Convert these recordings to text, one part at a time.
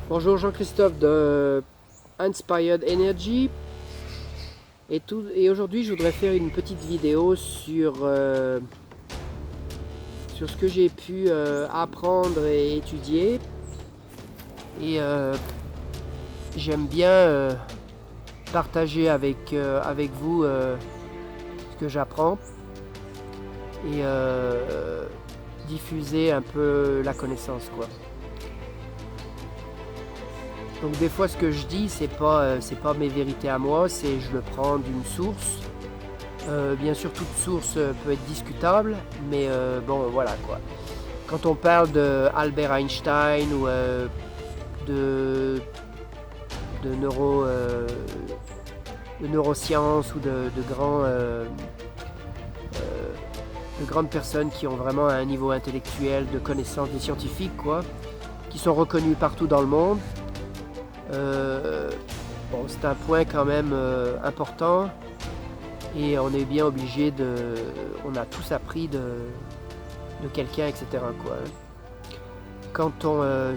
Bonjour Jean-Christophe de Inspired Energy et aujourd'hui je voudrais faire une petite vidéo sur ce que j'ai pu apprendre et étudier et j'aime bien partager avec vous ce que j'apprends et diffuser un peu la connaissance quoi. Donc des fois ce que je dis c'est pas mes vérités à moi, c'est je le prends d'une source. Bien sûr toute source peut être discutable, mais bon voilà quoi. Quand on parle de Albert Einstein ou de, de, neuro, de neurosciences ou de grandes personnes qui ont vraiment un niveau intellectuel de connaissance des scientifiques quoi, qui sont reconnus partout dans le monde. Bon, c'est un point quand même important et on est bien obligé de... On a tous appris de quelqu'un, etc. quoi. Quand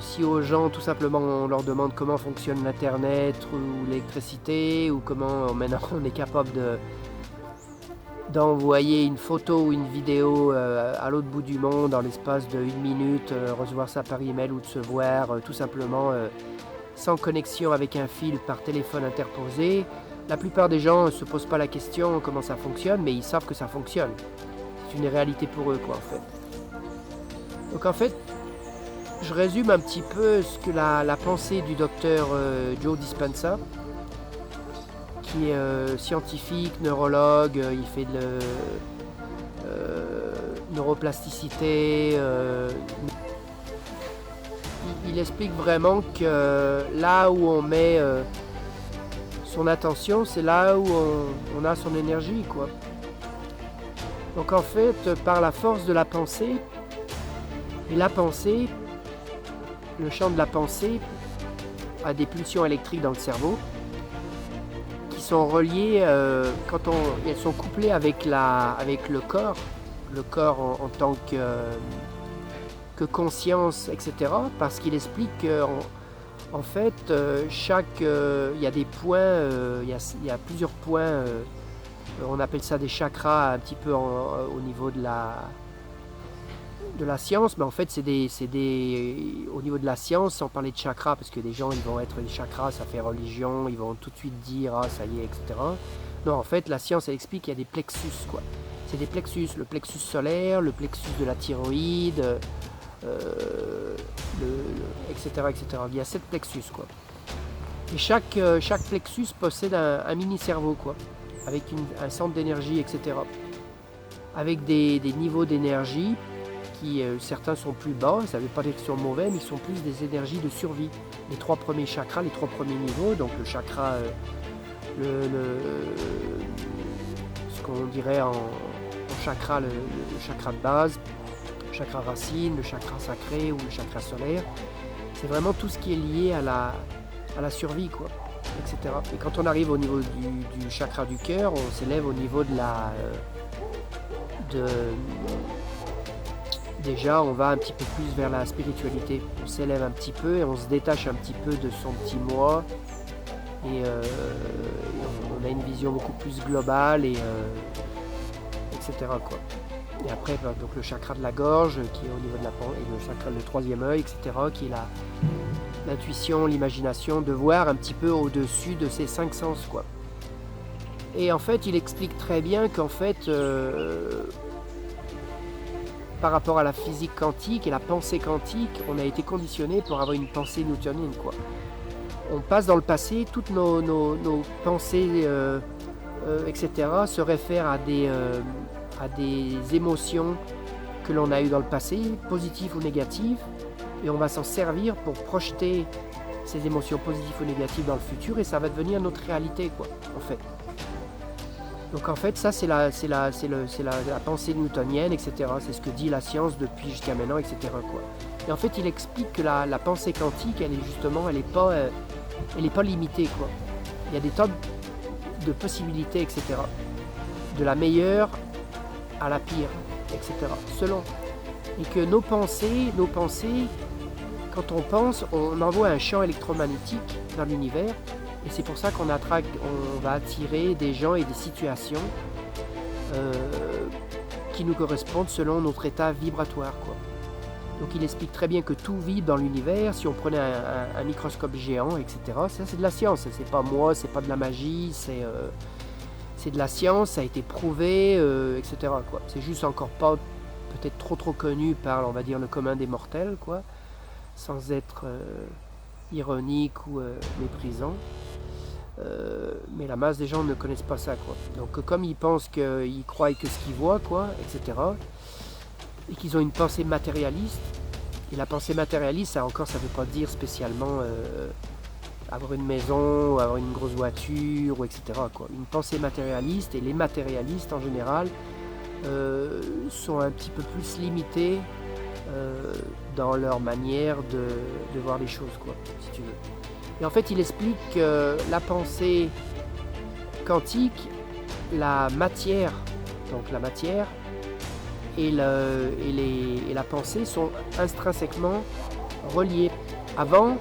si aux gens tout simplement on leur demande comment fonctionne l'internet ou l'électricité ou comment maintenant on est capable d'envoyer une photo ou une vidéo à l'autre bout du monde en l'espace de 1 minute, recevoir ça par email ou de se voir tout simplement sans connexion avec un fil par téléphone interposé. La plupart des gens ne se posent pas la question comment ça fonctionne, mais ils savent que ça fonctionne. C'est une réalité pour eux, quoi, en fait. Donc, en fait, je résume un petit peu ce que la pensée du docteur Joe Dispenza, qui est scientifique, neurologue, il fait de neuroplasticité. Il explique vraiment que là où on met son attention, c'est là où on a son énergie, quoi. Donc en fait, par la force de la pensée, et la pensée, le champ de la pensée a des pulsions électriques dans le cerveau qui sont reliées, elles sont couplées avec le corps en tant que conscience, etc. Parce qu'il explique qu'en fait, il y a des points, il y a plusieurs points, on appelle ça des chakras un petit peu au niveau de la science, mais en fait au niveau de la science, sans parler de chakras, parce que des gens ils vont être les chakras, ça fait religion, ils vont tout de suite dire ah ça y est, etc. Non, en fait la science elle explique qu'il y a des plexus quoi. C'est des plexus, le plexus solaire, le plexus de la thyroïde, etc., etc. Il y a 7 plexus quoi. Et chaque plexus possède un mini cerveau quoi, avec un centre d'énergie, etc. Avec des niveaux d'énergie qui certains sont plus bas, ça ne veut pas dire qu'ils sont mauvais, mais ils sont plus des énergies de survie. Les 3 premiers chakras, les 3 premiers niveaux, donc le chakra, ce qu'on dirait en chakra, le chakra de base, le chakra racine, le chakra sacré ou le chakra solaire, c'est vraiment tout ce qui est lié à la survie, quoi, etc. Et quand on arrive au niveau du chakra du cœur, on s'élève au niveau de déjà on va un petit peu plus vers la spiritualité. On s'élève un petit peu et on se détache un petit peu de son petit moi et on a une vision beaucoup plus globale et etc. quoi. Et après donc le chakra de la gorge qui est au niveau de le troisième œil, etc. qui est l'intuition, l'imagination, de voir un petit peu au-dessus de ces 5 sens quoi. Et en fait il explique très bien qu'en fait par rapport à la physique quantique et la pensée quantique, on a été conditionné pour avoir une pensée newtonienne quoi. On passe dans le passé, toutes nos pensées, etc. se réfèrent à des émotions que l'on a eues dans le passé, positives ou négatives, et on va s'en servir pour projeter ces émotions positives ou négatives dans le futur, et ça va devenir notre réalité, quoi, en fait. Donc en fait, ça c'est la pensée newtonienne, etc. C'est ce que dit la science depuis jusqu'à maintenant, etc. quoi. Et en fait, il explique que la pensée quantique, elle est pas limitée, quoi. Il y a des tas de possibilités, etc. De la meilleure à la pire, etc. Selon. Et que nos pensées, quand on pense, on envoie un champ électromagnétique dans l'univers, et c'est pour ça on va attirer des gens et des situations euh, qui nous correspondent selon notre état vibratoire, quoi. Donc il explique très bien que tout vibre dans l'univers. Si on prenait un microscope géant, etc., ça c'est de la science, c'est pas moi, c'est pas de la magie, c'est de la science, ça a été prouvé, etc., quoi. C'est juste encore pas peut-être trop connu par, on va dire, le commun des mortels, quoi, sans être ironique ou méprisant. Mais la masse des gens ne connaissent pas ça, quoi. Donc comme ils pensent qu'ils croient que ce qu'ils voient, quoi, etc., et qu'ils ont une pensée matérialiste, et la pensée matérialiste, ça encore, ça ne veut pas dire spécialement avoir une maison, ou avoir une grosse voiture, ou etc., quoi. Une pensée matérialiste, et les matérialistes en général sont un petit peu plus limités dans leur manière de voir les choses, quoi, si tu veux. Et en fait, il explique que la pensée quantique, la matière, donc la matière et la pensée sont intrinsèquement reliés. Avant,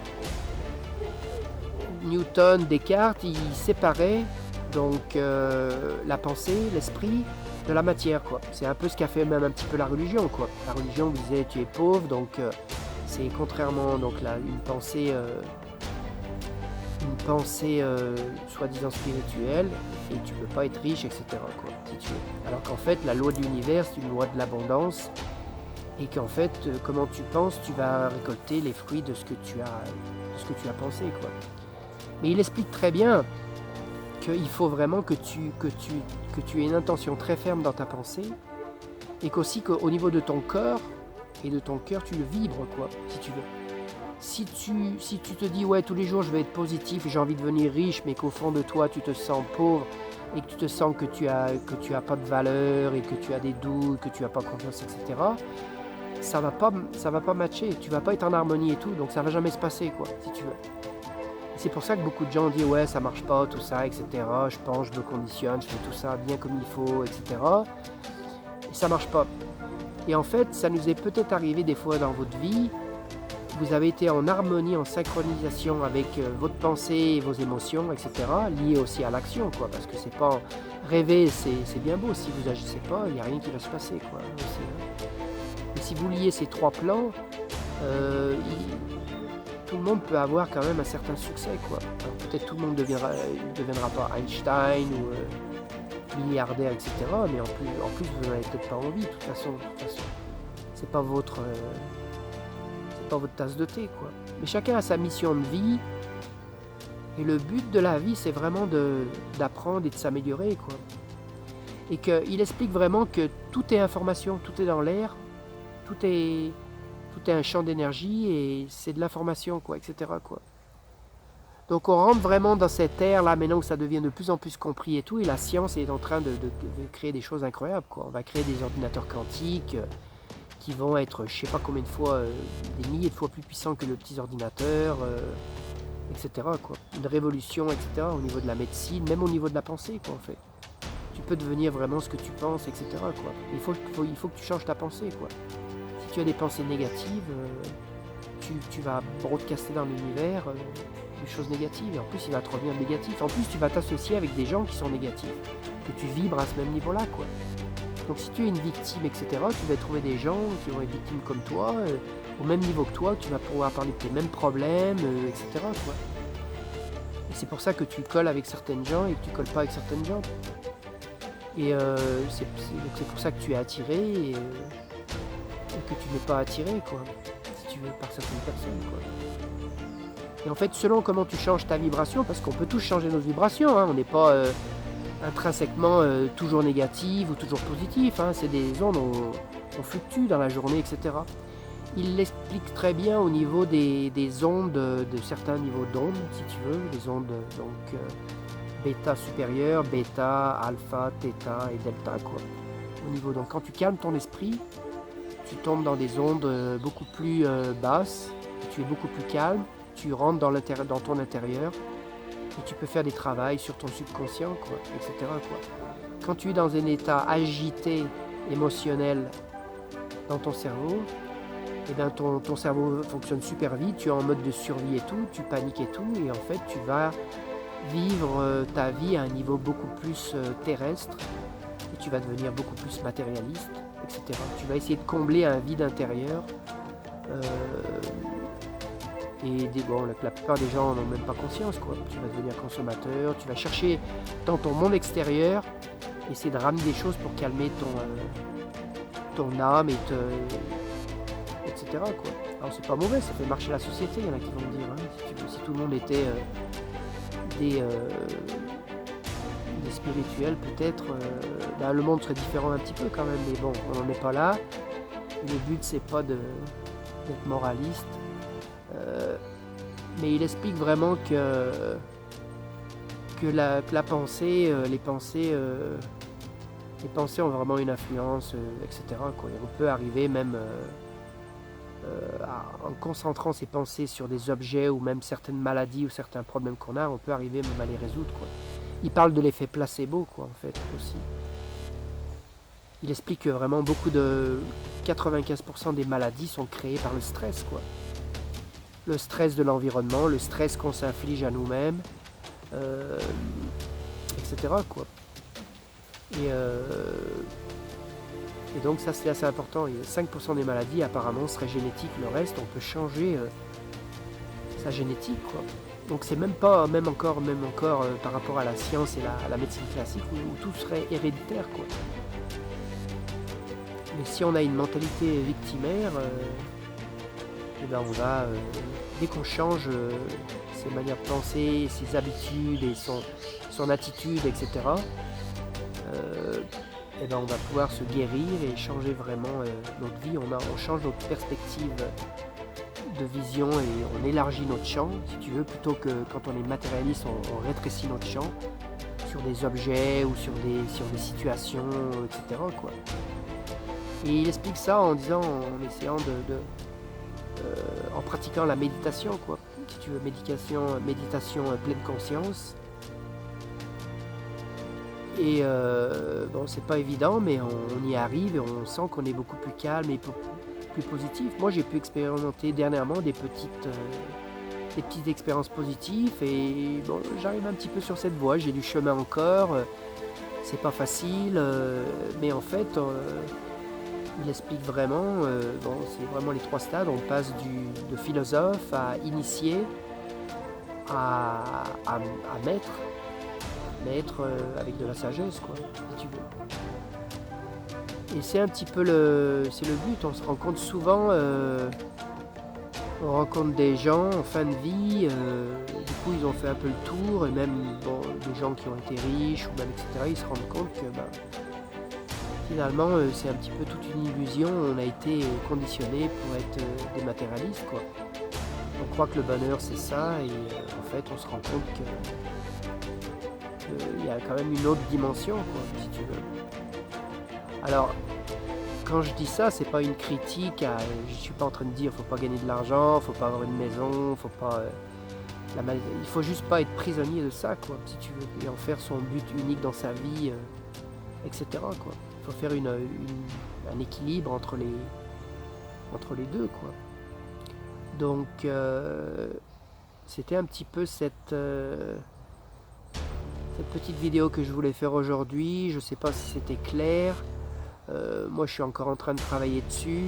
Newton, Descartes, ils séparaient donc la pensée, l'esprit de la matière, quoi. C'est un peu ce qu'a fait même un petit peu la religion, quoi. La religion vous disait tu es pauvre, donc c'est contrairement donc une pensée soi-disant spirituelle, et tu peux pas être riche, etc., quoi, si tu veux. Alors qu'en fait, la loi de l'univers, c'est une loi de l'abondance, et qu'en fait, comment tu penses, tu vas récolter les fruits de ce que tu as pensé, quoi. Mais il explique très bien qu'il faut vraiment que tu aies une intention très ferme dans ta pensée, et qu'au niveau de ton corps et de ton cœur, tu le vibres, quoi, si tu veux. Si tu te dis, ouais, tous les jours je vais être positif, j'ai envie de devenir riche, mais qu'au fond de toi tu te sens pauvre, et que tu te sens que tu as pas de valeur, et que tu as des doutes, que tu n'as pas confiance, etc., ça va pas matcher, tu vas pas être en harmonie et tout, donc ça va jamais se passer, quoi, si tu veux. Et c'est pour ça que beaucoup de gens disent, ouais, ça marche pas, tout ça, etc., je pense, je me conditionne, je fais tout ça bien comme il faut, etc., et ça marche pas. Et en fait, ça nous est peut-être arrivé des fois dans votre vie. Vous avez été en harmonie, en synchronisation avec votre pensée et vos émotions, etc., liées aussi à l'action, quoi, parce que c'est pas rêver, c'est bien beau, si vous agissez pas, il n'y a rien qui va se passer, quoi. Et si vous liez ces trois plans, tout le monde peut avoir quand même un certain succès, quoi. Alors, peut-être tout le monde ne deviendra pas Einstein ou milliardaire, etc., mais en plus vous n'en avez peut-être pas envie, de toute façon. C'est pas votre tasse de thé, quoi. Mais chacun a sa mission de vie, et le but de la vie, c'est vraiment d'apprendre et de s'améliorer, quoi. Et qu'il explique vraiment que tout est information, tout est dans l'air, tout est un champ d'énergie, et c'est de l'information, quoi, etc., quoi. Donc on rentre vraiment dans cette ère là maintenant où ça devient de plus en plus compris et tout, et la science est en train de créer des choses incroyables, quoi. On va créer des ordinateurs quantiques qui vont être, je sais pas combien de fois, des milliers de fois plus puissants que le petit ordinateur, etc., quoi. Une révolution, etc., au niveau de la médecine, même au niveau de la pensée, quoi, en fait. Tu peux devenir vraiment ce que tu penses, etc., quoi. Il faut que tu changes ta pensée, quoi. Si tu as des pensées négatives, tu vas broadcaster dans l'univers des choses négatives, et en plus il va te revenir négatif. En plus tu vas t'associer avec des gens qui sont négatifs, que tu vibres à ce même niveau-là, quoi. Donc si tu es une victime, etc., tu vas trouver des gens qui vont être victimes comme toi, au même niveau que toi, tu vas pouvoir parler de tes mêmes problèmes, etc., quoi. Et c'est pour ça que tu colles avec certaines gens et que tu colles pas avec certaines gens. Et c'est pour ça que tu es attiré, et que tu n'es pas attiré, quoi, si tu veux, par certaines personnes, quoi. Et en fait, selon comment tu changes ta vibration, parce qu'on peut tous changer nos vibrations, hein, on n'est pas intrinsèquement toujours négatif ou toujours positif, hein, c'est des ondes, on fluctue dans la journée, etc. Il l'explique très bien au niveau des ondes, de certains niveaux d'ondes, si tu veux, des ondes donc bêta supérieure, bêta, alpha, theta et delta, quoi. Au niveau, donc quand tu calmes ton esprit, tu tombes dans des ondes beaucoup plus basses, tu es beaucoup plus calme, tu rentres dans ton intérieur, et tu peux faire des travaux sur ton subconscient, quoi, etc., quoi. Quand tu es dans un état agité, émotionnel, dans ton cerveau, et bien ton cerveau fonctionne super vite, tu es en mode de survie et tout, tu paniques et tout, et en fait tu vas vivre ta vie à un niveau beaucoup plus terrestre, et tu vas devenir beaucoup plus matérialiste, etc. Tu vas essayer de combler un vide intérieur, euh, et la plupart des gens n'en ont même pas conscience, quoi. Tu vas devenir consommateur, tu vas chercher dans ton monde extérieur, essayer de ramener des choses pour calmer ton âme etc. quoi. Alors c'est pas mauvais, ça fait marcher la société, il y en a qui vont dire, hein, si tout le monde était des spirituels peut-être, le monde serait différent un petit peu quand même, mais bon, on n'en est pas là. Le but c'est pas d'être moraliste, mais il explique vraiment que la pensée, les pensées ont vraiment une influence, etc. quoi. Et on peut arriver même en concentrant ses pensées sur des objets ou même certaines maladies ou certains problèmes qu'on a, on peut arriver même à les résoudre, quoi. Il parle de l'effet placebo, quoi, en fait, aussi. Il explique que vraiment 95% des maladies sont créées par le stress, quoi. Le stress de l'environnement, le stress qu'on s'inflige à nous-mêmes, etc. quoi. Et donc ça c'est assez important. Il y a 5% des maladies apparemment seraient génétiques, le reste on peut changer sa génétique, quoi. Donc c'est même encore par rapport à la science et la médecine classique où tout serait héréditaire, quoi. Mais si on a une mentalité victimaire, et ben on va dès qu'on change ses manières de penser, ses habitudes et son attitude, etc. Et ben on va pouvoir se guérir et changer vraiment notre vie. On change notre perspective de vision et on élargit notre champ, si tu veux, plutôt que quand on est matérialiste, on rétrécit notre champ sur des objets ou sur des situations, etc. quoi. Et il explique ça en essayant en pratiquant la méditation, quoi. Si tu veux, méditation pleine conscience. Et c'est pas évident, mais on y arrive et on sent qu'on est beaucoup plus calme et plus positif. Moi, j'ai pu expérimenter dernièrement des petites expériences positives et bon, j'arrive un petit peu sur cette voie. J'ai du chemin encore, c'est pas facile, mais en fait, il explique vraiment, c'est vraiment les 3 stades. On passe de philosophe à initié à maître avec de la sagesse, quoi, si tu veux. Et c'est un petit peu le but. On se rend compte souvent, on rencontre des gens en fin de vie, du coup ils ont fait un peu le tour, et même des gens qui ont été riches ou même etc. Ils se rendent compte que finalement c'est un petit peu toute une illusion. On a été conditionné pour être des matérialistes, quoi. On croit que le bonheur c'est ça, et en fait on se rend compte qu'il y a quand même une autre dimension, quoi, si tu veux. Alors, quand je dis ça, c'est pas une critique je suis pas en train de dire faut pas gagner de l'argent, faut pas avoir une maison, faut pas il faut juste pas être prisonnier de ça, quoi, si tu veux, et en faire son but unique dans sa vie, etc. quoi. Il faut faire un équilibre entre les deux, quoi. Donc c'était un petit peu cette petite vidéo que je voulais faire aujourd'hui. Je sais pas si c'était clair. Moi je suis encore en train de travailler dessus,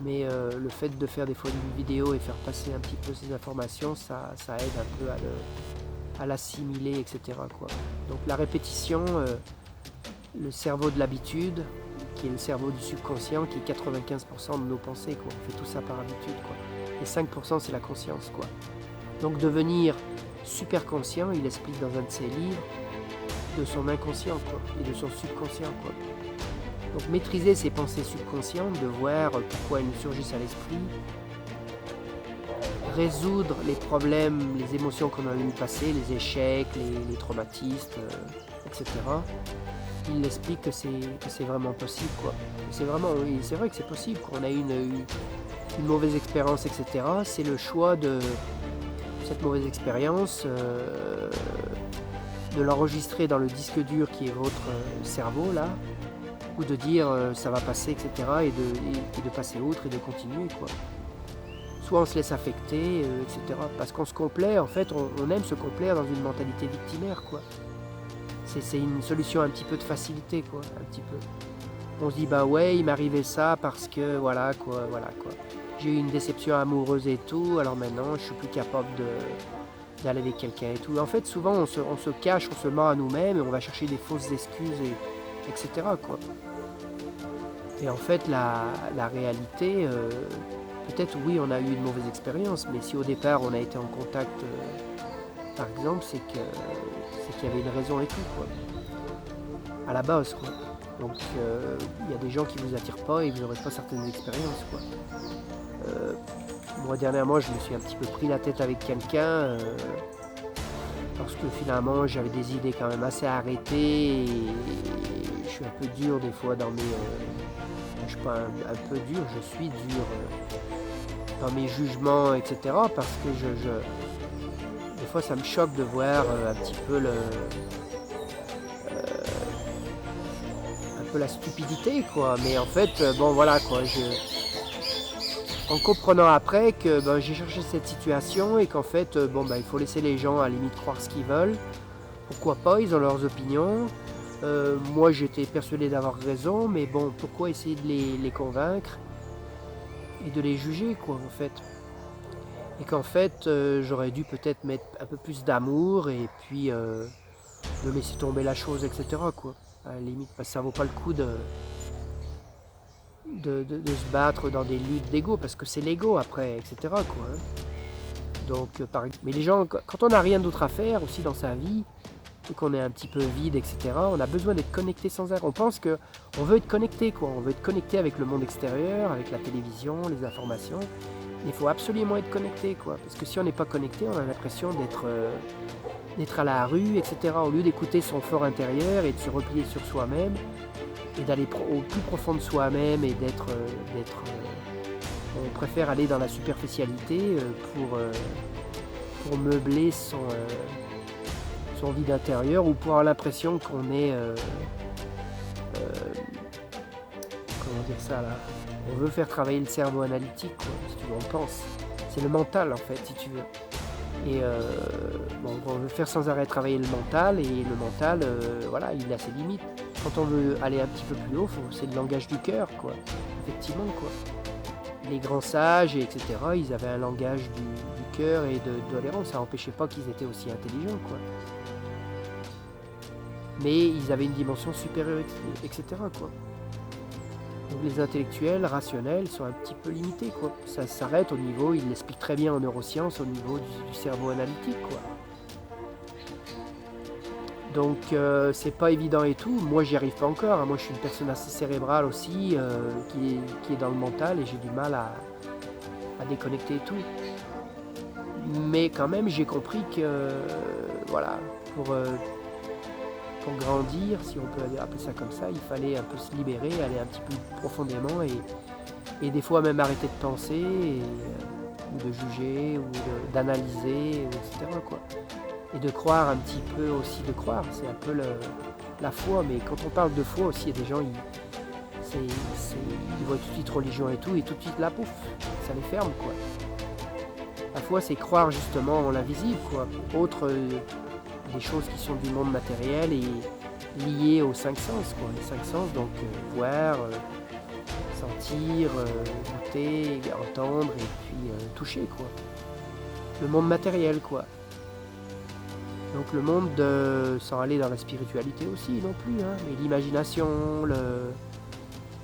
mais le fait de faire des fois une vidéo et faire passer un petit peu ces informations, ça aide un peu à l'assimiler, etc. quoi. Donc la répétition, le cerveau de l'habitude, qui est le cerveau du subconscient, qui est 95% de nos pensées, quoi. On fait tout ça par habitude, quoi. Et 5% c'est la conscience, quoi. Donc devenir super conscient, il explique dans un de ses livres, de son inconscient, quoi, et de son subconscient, quoi. Donc maîtriser ses pensées subconscientes, de voir pourquoi elles nous surgissent à l'esprit, résoudre les problèmes, les émotions qu'on a eu passées, les échecs, les traumatismes, etc. Il explique que c'est vraiment possible, quoi. C'est vrai que c'est possible, qu'on a eu une mauvaise expérience, etc. C'est le choix de cette mauvaise expérience, de l'enregistrer dans le disque dur qui est votre cerveau, là, ou de dire ça va passer, etc. Et de passer outre et de continuer, quoi. Soit on se laisse affecter, etc. Parce qu'on se complaît, en fait, on aime se complaire dans une mentalité victimaire, quoi. C'est une solution un petit peu de facilité, quoi, un petit peu. On se dit, bah ouais, il m'arrivait ça parce que, voilà, quoi, voilà, quoi. J'ai eu une déception amoureuse et tout, alors maintenant, je suis plus capable d'aller avec quelqu'un et tout. En fait, souvent, on se cache, on se ment à nous-mêmes et on va chercher des fausses excuses, etc., quoi. Et en fait, la réalité, peut-être oui, on a eu une mauvaise expérience, mais si au départ on a été en contact, par exemple, c'est qu'il y avait une raison et tout, quoi. À la base, quoi. Donc, il y a des gens qui vous attirent pas et vous n'aurez pas certaines expériences, quoi. Moi, dernièrement, je me suis un petit peu pris la tête avec quelqu'un parce que finalement, j'avais des idées quand même assez arrêtées et je suis un peu dur des fois dans mes... je suis pas un peu dur, je suis dur dans mes jugements, etc. Parce que des fois, ça me choque de voir un petit peu la stupidité, quoi. Mais en fait, bon, voilà, quoi. En comprenant après que ben, j'ai cherché cette situation et qu'en fait, bon, ben, il faut laisser les gens à la limite croire ce qu'ils veulent. Pourquoi pas, ils ont leurs opinions. Moi, j'étais persuadé d'avoir raison, mais bon, pourquoi essayer de les convaincre et de les juger, quoi, en fait. Et qu'en fait, j'aurais dû peut-être mettre un peu plus d'amour et puis de laisser tomber la chose, etc., quoi. À la limite, parce que ça vaut pas le coup de se battre dans des luttes d'ego, parce que c'est l'ego après, etc., quoi. Hein. Donc, mais les gens, quand on n'a rien d'autre à faire aussi dans sa vie, et qu'on est un petit peu vide, etc., on a besoin d'être connecté sans arrêt. On pense qu'on veut être connecté, quoi. On veut être connecté avec le monde extérieur, avec la télévision, les informations. Il faut absolument être connecté, quoi. Parce que si on n'est pas connecté, on a l'impression d'être à la rue, etc. Au lieu d'écouter son fort intérieur et de se replier sur soi-même et d'aller au plus profond de soi-même et on préfère aller dans la superficialité pour meubler son vide intérieur ou pour avoir l'impression qu'on est comment dire ça là, on veut faire travailler le cerveau analytique, quoi, si tu veux, on pense. C'est le mental en fait, si tu veux. Et bon, on veut faire sans arrêt travailler le mental, et le mental, voilà, il a ses limites. Quand on veut aller un petit peu plus haut, c'est le langage du cœur, quoi. Effectivement, quoi. Les grands sages, etc., ils avaient un langage du cœur et de tolérance. Ça n'empêchait pas qu'ils étaient aussi intelligents, quoi. Mais ils avaient une dimension supérieure, etc., quoi. Donc les intellectuels, rationnels, sont un petit peu limités, quoi. Ça s'arrête au niveau, ils l'expliquent très bien en neurosciences, au niveau du cerveau analytique, quoi. Donc c'est pas évident et tout. Moi, j'y arrive pas encore. Hein. Moi, je suis une personne assez cérébrale aussi, qui est dans le mental, et j'ai du mal à déconnecter et tout. Mais quand même, j'ai compris que, voilà, pour grandir, si on peut appeler ça comme ça, il fallait un peu se libérer, aller un petit peu profondément et des fois même arrêter de penser ou de juger ou d'analyser, etc., quoi. Et de croire un petit peu aussi, de croire, c'est un peu la foi, mais quand on parle de foi aussi, il y a des gens, ils voient tout de suite religion et tout de suite la pouf, ça les ferme, quoi. La foi, c'est croire justement en l'invisible, quoi. Autre des choses qui sont du monde matériel et liées aux cinq sens, quoi. Les cinq sens, donc voir, sentir, goûter, entendre et puis toucher, quoi. Le monde matériel, quoi. Donc le monde, sans aller dans la spiritualité aussi non plus, hein, mais l'imagination,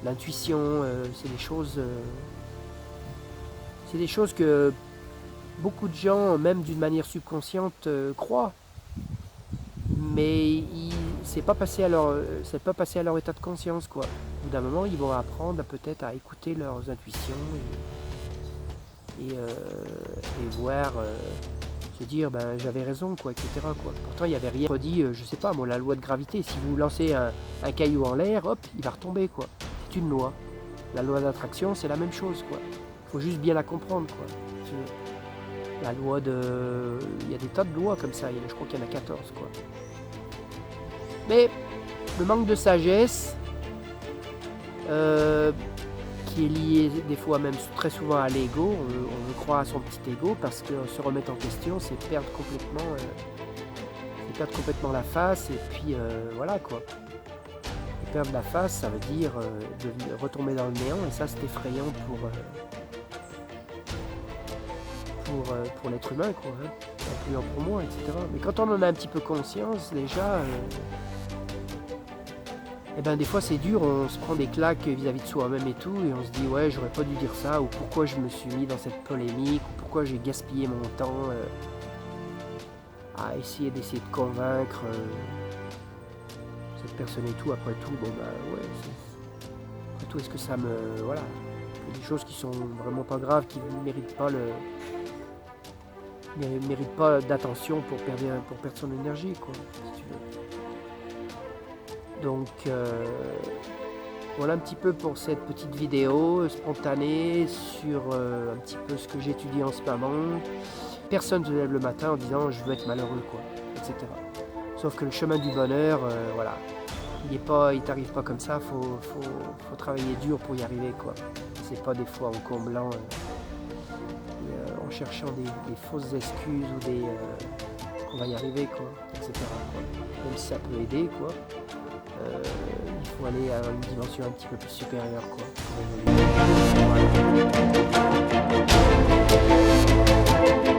l'intuition, c'est des choses que beaucoup de gens, même d'une manière subconsciente, croient. Mais c'est pas passé à leur état de conscience, quoi. Au bout d'un moment, ils vont apprendre peut-être à écouter leurs intuitions et voir, se dire ben j'avais raison, quoi, etc., quoi. Pourtant il n'y avait rien dit, je sais pas moi, la loi de gravité, si vous lancez un caillou en l'air, hop, il va retomber, quoi. C'est une loi. La loi d'attraction, c'est la même chose, quoi. Faut juste bien la comprendre, quoi. La loi de... Il y a des tas de lois comme ça, je crois qu'il y en a 14, quoi. Mais le manque de sagesse euh, qui est lié des fois même très souvent à l'ego. On veut croire à son petit ego parce que se remettre en question, c'est perdre complètement la face et puis voilà quoi. Et perdre la face, ça veut dire retomber dans le néant et ça c'est effrayant pour l'être humain quoi, hein. Influent pour moi, etc. Mais quand on en a un petit peu conscience déjà, et ben des fois c'est dur, on se prend des claques vis-à-vis de soi-même et tout, et on se dit ouais j'aurais pas dû dire ça, ou pourquoi je me suis mis dans cette polémique, ou pourquoi j'ai gaspillé mon temps à essayer de convaincre cette personne et tout. Après tout, bon bah ouais, après tout est-ce que ça me... Voilà, il y a des choses qui sont vraiment pas graves, qui ne méritent pas d'attention pour perdre son énergie quoi, si tu veux. Donc voilà un petit peu pour cette petite vidéo spontanée sur un petit peu ce que j'étudie en ce moment. Personne ne se lève le matin en disant je veux être malheureux quoi, etc. Sauf que le chemin du bonheur, voilà, il t'arrive pas comme ça, faut travailler dur pour y arriver quoi. C'est pas des fois en comblant, en cherchant des fausses excuses ou qu'on va y arriver quoi, etc. quoi. Même si ça peut aider quoi. Il faut aller à une dimension un petit peu plus supérieure quoi, pour évoluer. Voilà.